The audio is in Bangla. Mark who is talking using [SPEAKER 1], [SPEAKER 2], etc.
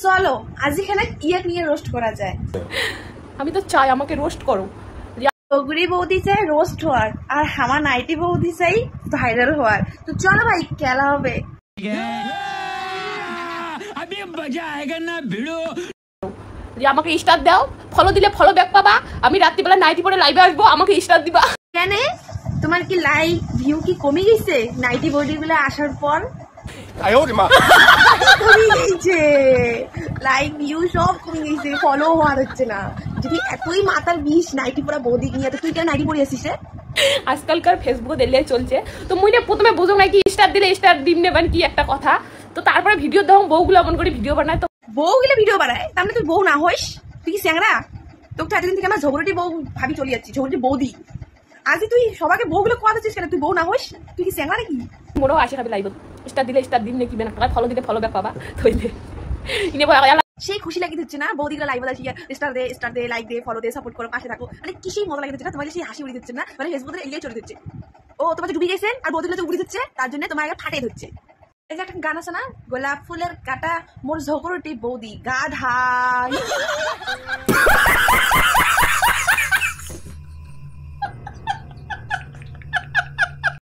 [SPEAKER 1] চলো আজ এখানে ইয়ে নিয়ে রোস্ট করা যায়।
[SPEAKER 2] আমি তো চাই আমাকে রোস্ট করো।
[SPEAKER 1] বগুড়ি বৌদি চাই রোস্ট হওয়ার, আর আমার নাইটি বৌদি চাই ভাইরাল হওয়ার। তো চলো ভাই খেলা হবে।
[SPEAKER 2] আমাকে স্টার দাও, ফলো দিলে ফলো ব্যাক পাবা। আমি রাত্রিবেলা নাইটি পরে লাইভে আসবো, আমাকে স্টার দিবা।
[SPEAKER 1] কেন তোমার কি লাইক ভিউ কি কমে গেছে নাইটি বডি গুলো আসার পর? কমে গেছে, লাইক ভিউ সব কমে গেছে, ফলো হওয়ার হচ্ছে না। যদি এতই মাথার বিষ নাইটি পরা বৌদি নিয়ে, তুই কেন নাইটি পরে আসিস?
[SPEAKER 2] আজকালকার ফেসবুকে দিলে চলছে, তো মুই প্রথমে বুঝো নাকি স্টার দিলে স্টার দিম নেবেন কি একটা কথা। তো তারপরে ভিডিও দাও, বউগুলো এমন করে ভিডিও বানায়। তো
[SPEAKER 1] বউগুলো ভিডিও বানায়, তার মানে তুই বউ না হইস? তুই কি স্যাংরা? তোকে তো এতদিন থেকে আমার ঝগড়াটি বউ ভাবি চলে যাচ্ছি, ঝগড়াটি বৌদি। আজ তুই সবাইকে বউগুলো কোয়া দিচ্ছিস কেন? তুই বউ না হইস? তুই কি স্যাংরা নাকি?
[SPEAKER 2] মোরও আসে খাবে লাইভ, স্টার দিলে স্টার দিম নাকি বেনা, ফলো দিলে ফলো ব্যাক পাবা। থইলে
[SPEAKER 1] সেই খুশি লাগিয়ে দিচ্ছে না বৌদিগুলো লাইভ আসি স্টার দে লাইক দে ফলো দে সাপোর্ট করো পাশে থাকো, মানে কিসেই মজা লাগিয়ে দিচ্ছে না তোমাদের? সেই হাসি উড়িয়ে দিচ্ছে না, মানে ফেসবুকে এগিয়ে চলে দিচ্ছে। ও তোমাকে ডুবি গেছেন আর বৌদিগুলো উড়িয়ে দিচ্ছে, তার জন্য তোমার আগে ফাটিয়ে দিচ্ছে। এই যে একটা গান আছে না, গোলাপ ফুলের কাটা মোর ঝগড়টি বৌদি গাধা।